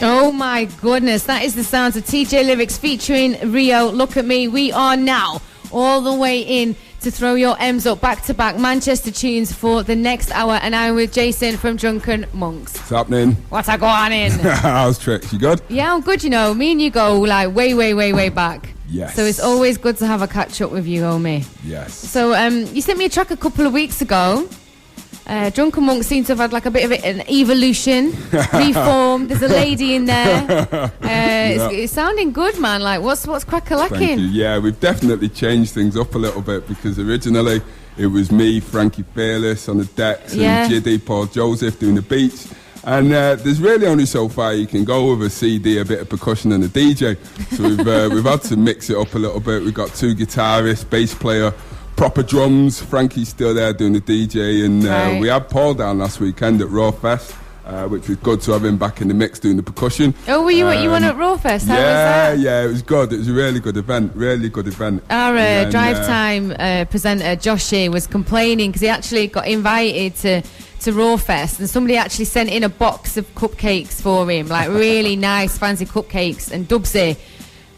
Oh my goodness, that is the sounds of TJ Lyrics featuring Rio. Look at me. We are now all the way in to throw your M's up back to back Manchester tunes for the next hour, and I'm with Jason from Drunken Munks. What's happening? What's I going in? How's tricks? You good? Yeah, I'm good. You know, me and you go like way back. Yes. So it's always good to have a catch up with you, homie. Yes. So you sent me a track a couple of weeks ago. Drunken Monks seems to have had like a bit of an evolution, reformed. There's a lady in there. It's sounding good, man. Like, what's crack-a-lacking? Thank you. Yeah, we've definitely changed things up a little bit, because originally it was me, Frankie Fearless on the decks, and Jiddy, Paul Joseph doing the beats. And there's really only so far you can go with a CD, a bit of percussion and a DJ. So we've had to mix it up a little bit. We've got 2 guitarists, bass player, proper drums. Frankie's still there doing the DJ, and we had Paul down last weekend at Raw Fest, which was good to have him back in the mix doing the percussion. Oh, were you on at Raw Fest? How was that? Yeah, it was good. It was a really good event. Our drive time presenter Joshy was complaining because he actually got invited to Raw Fest, and somebody actually sent in a box of cupcakes for him, like really nice fancy cupcakes, and Dubsy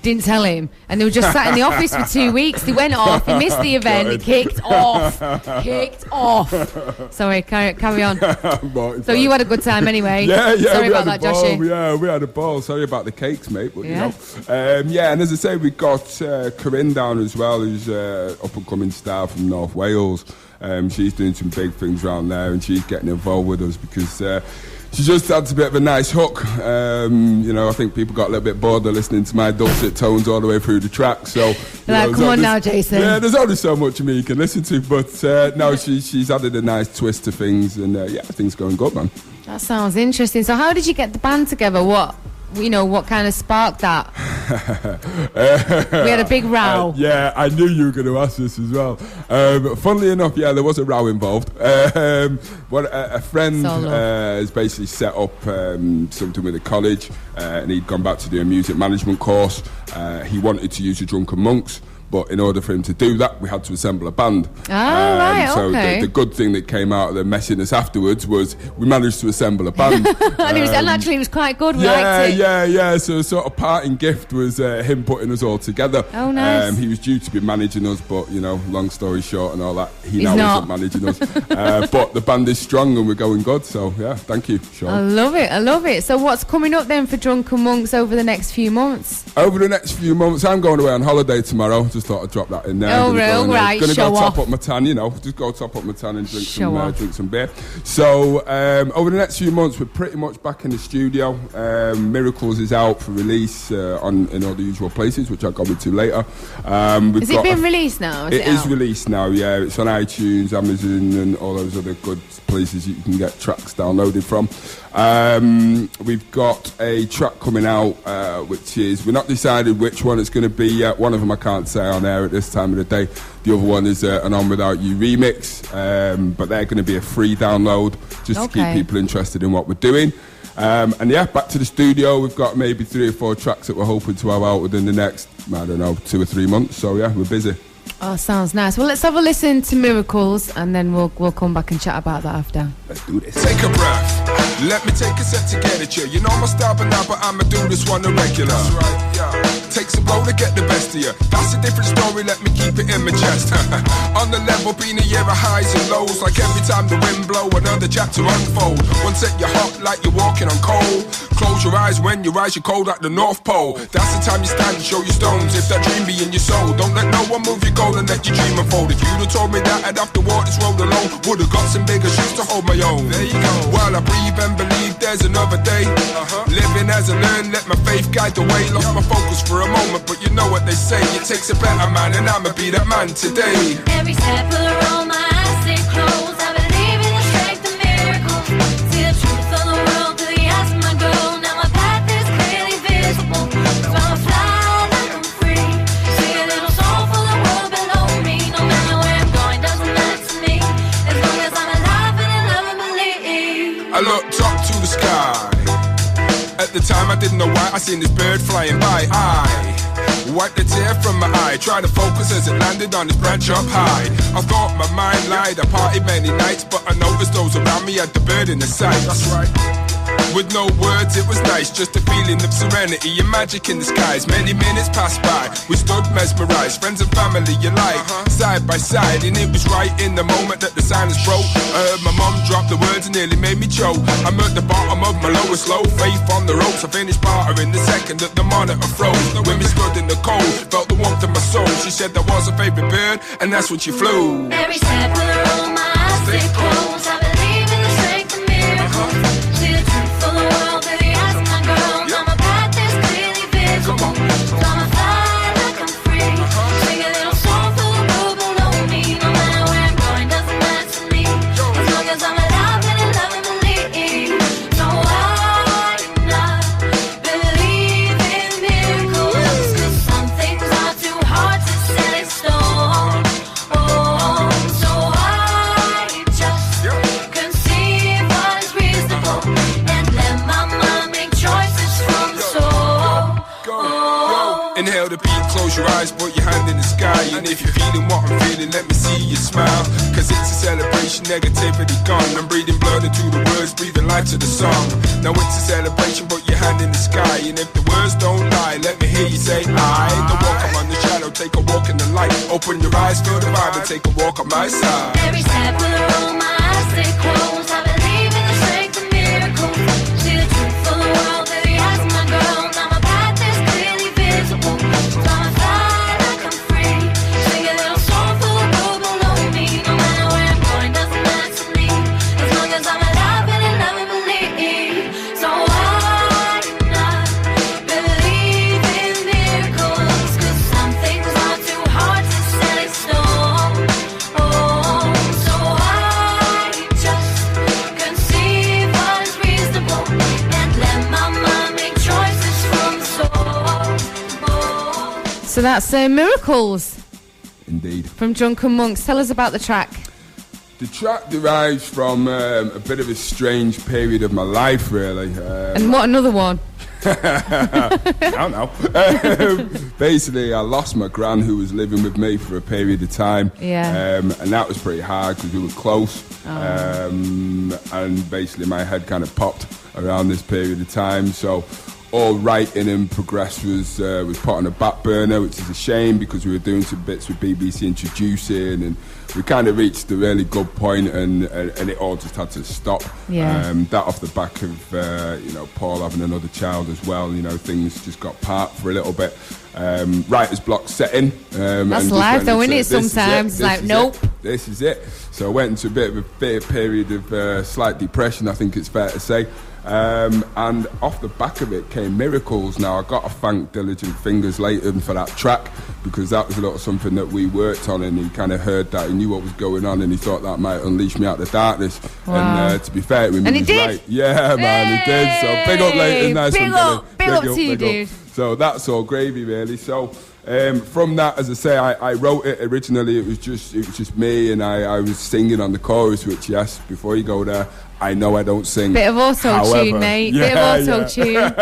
didn't tell him, and they were just sat in the office for 2 weeks. He went off, he missed the event, he kicked off. Sorry, carry on. So you had a good time anyway. Yeah. Sorry about that, Joshy. Yeah, we had a ball. Sorry about the cakes, mate. But you know, and as I say, we got Corinne down as well, who's up and coming star from North Wales. She's doing some big things around there, and she's getting involved with us because she just adds a bit of a nice hook. I think people got a little bit bored of listening to my dulcet tones all the way through the track. So, come on now, Jason. Yeah, there's only so much of me you can listen to, but no, she's added a nice twist to things, and things going good, man. That sounds interesting. So, how did you get the band together? What kind of sparked that? We had a big row. I knew you were going to ask this as well. Funnily enough, there was a row involved. A friend has basically set up something with a college, and he'd gone back to do a music management course. He wanted to use the Drunken Munks, but in order for him to do that, we had to assemble a band. So the good thing that came out of the messiness afterwards was we managed to assemble a band. And it was quite good. We liked it. Yeah. So sort of parting gift was him putting us all together. Oh, nice. He was due to be managing us, but long story short and all that, he now isn't managing us. But the band is strong and we're going good. So thank you, Sean. I love it. So what's coming up then for Drunken Munks over the next few months? Over the next few months, I'm going away on holiday tomorrow. Just thought I'd drop that in there. Oh, right. Gonna go top up my tan, just go top up my tan and drink some beer. So over the next few months, we're pretty much back in the studio. Miracles is out for release in all the usual places, which I'll go into later. Has it been released now? It is released now, yeah. It's on iTunes, Amazon, and all those other good places you can get tracks downloaded from. We've got a track coming out, which is, we're not decided which one it's going to be yet. One of them I can't say on air at this time of the day. The other one is an On Without You remix, but they're going to be a free download just to keep people interested in what we're doing. Back to the studio. We've got maybe 3 or 4 tracks that we're hoping to have out within the next, 2 or 3 months. So we're busy. Oh, sounds nice. Well, let's have a listen to Miracles, and then we'll come back and chat about that after. Let's do this. Take a breath. Let me take a set to get at you. You know my style by now, but I'ma do this one a regular. That's right, yeah. Takes a blow to get the best of you. That's a different story, let me keep it in my chest. On the level, been a year of highs and lows. Like every time the wind blow, another chapter unfold. One set you're hot like you're walking on coal. Close your eyes when you rise, you're cold like the North Pole. That's the time you stand and show your stones. If that dream be in your soul, don't let no one move your goal and let your dream unfold. If you'd have told me that I'd have to walk this road alone, would've got some bigger shoes to hold my own. There you go. While I breathe and believe there's another day. Living as I learn, let my faith guide the way. Lost my focus for a moment, but you know what they say. It takes a better man, and I'ma be that man today. Every step of the road, my eyes stay closed. I believe in the strength of miracles. See the truth of the world through the eyes of my girl. Now my path is clearly visible. So I'm fly like I'm free. See a little soul for the world below me. No matter where I'm going, doesn't matter to me. As long as I'm alive and in love and believe. I looked up to the sky. At the time I didn't know why. I seen this bird flying by. I wiped the tear from my eye, tried to focus as it landed on this branch up high. I thought my mind lied, I partied many nights, but I noticed those around me had the bird in the sight. That's right. With no words, it was nice, just a feeling of serenity and magic in the skies. Many minutes passed by, we stood mesmerized, friends and family alike, side by side, and it was right in the moment that the silence broke. I heard my mum drop the words and nearly made me choke. I'm at the bottom of my lowest low, faith on the ropes. I finished bartering the second that the monitor froze. When we stood in the cold, felt the warmth of my soul. She said that was her favorite bird, and that's when she flew. Every step of the road, my eyes stay closed. I believe in the strength of miracles. See the truth of the world through the eyes of my girl. Now my path is clearly visible. So I'ma fly like I'm free. Sing a little song for the road below me. No matter where I'm going, doesn't matter to me. As long as I'm alive and in love and believe. So why not believe in miracles? 'Cause some things are too hard to set in stone. Oh, so I just conceive what is reasonable and let my mind make choices from the soul. Oh. Inhale the beat, close your eyes, put your hand in the sky. And if you're feeling what I'm feeling, let me see you smile. Cause it's a celebration, negativity gone. I'm breathing blood into the words, breathing life to the song. Now it's a celebration, put your hand in the sky. And if the words don't lie, let me hear you say I. Don't walk I'm on the shadow, take a walk in the light. Open your eyes, feel the vibe and take a walk on my side. Every step of the road, my eyes stay closed. I believe in the strength of miracles. See the truth of the world through the eyes of my girl. Now my path is clearly visible. So I'ma fly like I'm free. Sing a little song for the road below me. No matter where I'm going, doesn't matter to me. As long as I'm alive and in love and believe. So why not believe in miracles? 'Cause some things are too hard to set in stone. Oh, so I just conceive what is reasonable and let my mind make choices from the soul. Oh. So that's Miracles Indeed. from Drunken Munks. Tell us about the track. The track derives from a bit of a strange period of my life, really. And what another one? I don't know. Basically, I lost my gran who was living with me for a period of time. Yeah. And that was pretty hard because we were close. And basically, my head kind of popped around this period of time. So all writing and progress was put on a back burner, which is a shame because we were doing some bits with BBC Introducing and we kind of reached a really good point and it all just had to stop. Yeah. That off the back of Paul having another child as well, things just got parked for a little bit. Writer's block set in. That's life though, isn't it? Sometimes it's like, nope. This is it. So I went into a bit of a period of slight depression, I think it's fair to say. And off the back of it came Miracles. Now I got to thank Diligent Fingers Leighton for that track because that was a lot of something that we worked on and he kind of heard that, he knew what was going on and he thought that might unleash me out of the darkness. Wow. And to be fair, and he did. Right. Yeah, man, he did. So big up Leighton, nice big one, up, big up to you, dude. So that's all gravy, really. So from that, as I say, I wrote it originally. It was just me, and I was singing on the chorus. Which, yes, before you go there, I know I don't sing. Bit of auto-tune, mate. Yeah, bit of auto-tune.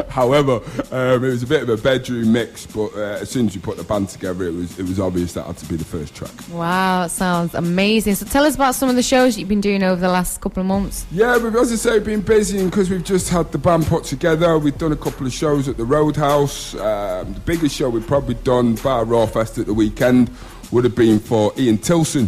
However, it was a bit of a bedroom mix, but as soon as you put the band together, it was obvious that had to be the first track. Wow, that sounds amazing. So tell us about some of the shows you've been doing over the last couple of months. Yeah, we've, as I say, been busy, and because we've just had the band put together, we've done a couple of shows at the Roadhouse. The biggest show we've probably done, bar Raw Fest at the weekend, would have been for Ian Tilson.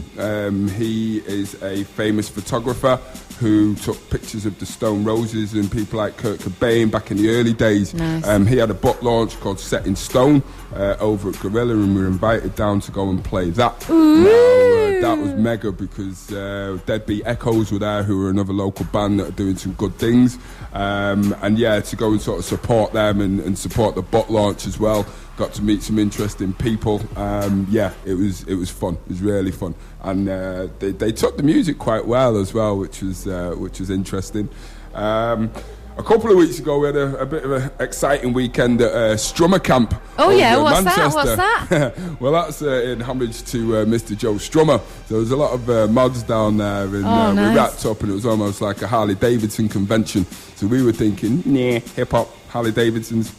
He is a famous photographer who took pictures of the Stone Roses and people like Kurt Cobain back in the early days. Nice. He had a book launch called Set in Stone over at Gorilla, and we were invited down to go and play that. Now, that was mega because Deadbeat Echoes were there, who are another local band that are doing some good things. And yeah, to go and sort of support them and support the book launch as well. Got to meet some interesting people. Yeah, it was fun. It was really fun, and they took the music quite well as well, which was interesting. A couple of weeks ago, we had a bit of an exciting weekend at Strummer Camp. Oh yeah, what's Manchester. that? What's that? Well, that's in homage to Mr. Joe Strummer. So there was a lot of mods down there, and nice. we wrapped up, and it was almost like a Harley Davidson convention. So we were thinking, nah, hip hop, Harley Davidson's,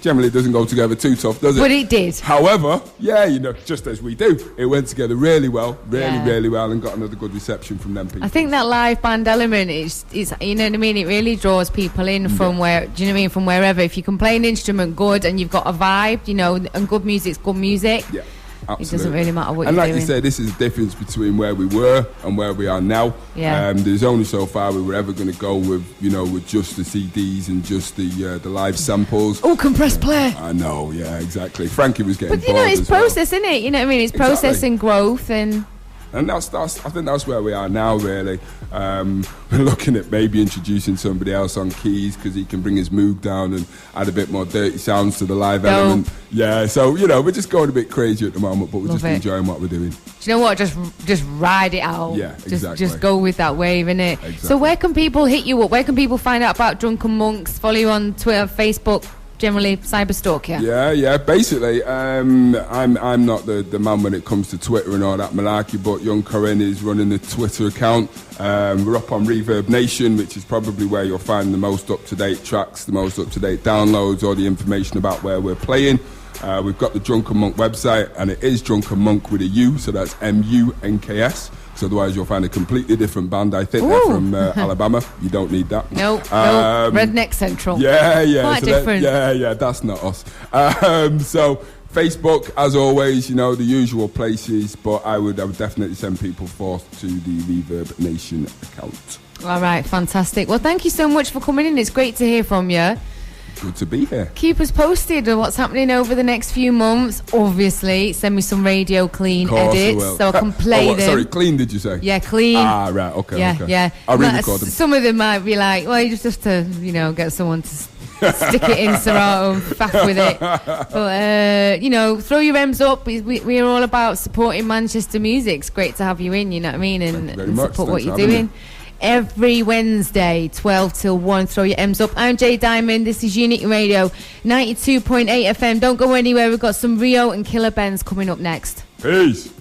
generally doesn't go together too tough, does it? But it did. However, just as we do, it went together really well, really well, and got another good reception from them people. I think that live band element is you know what I mean. It really draws people in from where, do you know what I mean, from wherever. If you can play an instrument good and you've got a vibe, you know, and good music's good music. Yeah. Absolutely. It doesn't really matter what and you're like doing. you said, this is the difference between where we were and where we are now. Yeah. There's only so far we were ever going to go with, you know, with just the CDs and just the live samples. Oh, compressed play. I know, yeah, exactly. Frankie was getting But you know, bored it's as well. process, isn't it? You know what I mean? It's process and growth and that's I think that's where we are now, really. We're looking at maybe introducing somebody else on keys because he can bring his moog down and add a bit more dirty sounds to the live element. Yeah, so, you know, we're just going a bit crazy at the moment, but we're just enjoying what we're doing. Do you know what? Just ride it out. Yeah, exactly. Just go with that wave, innit? Exactly. So where can people hit you up? Where can people find out about Drunken Munks? Follow you on Twitter, Facebook, generally cyberstalk you? Yeah. Basically, I'm not the man when it comes to Twitter and all that malarkey, but young Corinne is running the Twitter account. We're up on Reverb Nation, which is probably where you'll find the most up-to-date tracks, the most up-to-date downloads, all the information about where we're playing. We've got the Drunken Monk website, and it is Drunken Monk with a U, so that's MUNKS. So otherwise you'll find a completely different band. I think they're from Alabama. You don't need that. Nope. Redneck Central. Yeah. Quite different. That's not us. So Facebook, as always, you know, the usual places, but I would definitely send people forth to the Reverb Nation account. All right, fantastic. Well, thank you so much for coming in. It's great to hear from you. Good to be here. Keep us posted on what's happening over the next few months. Obviously, send me some radio clean edits so I can play them. Sorry, clean did you say? Yeah, clean. Ah, right, okay. Yeah. I'll re-record them. Some of them might be like, well, you just have to, you know, get someone to stick it in Serato and faff with it. But, you know, throw your M's up. We're all about supporting Manchester music. It's great to have you in, you know what I mean? And support what you're doing. Every Wednesday, 12 till 1, throw your M's up. I'm Jay Diamond. This is Unity Radio, 92.8 FM. Don't go anywhere. We've got some Rio and Killer Benz coming up next. Peace.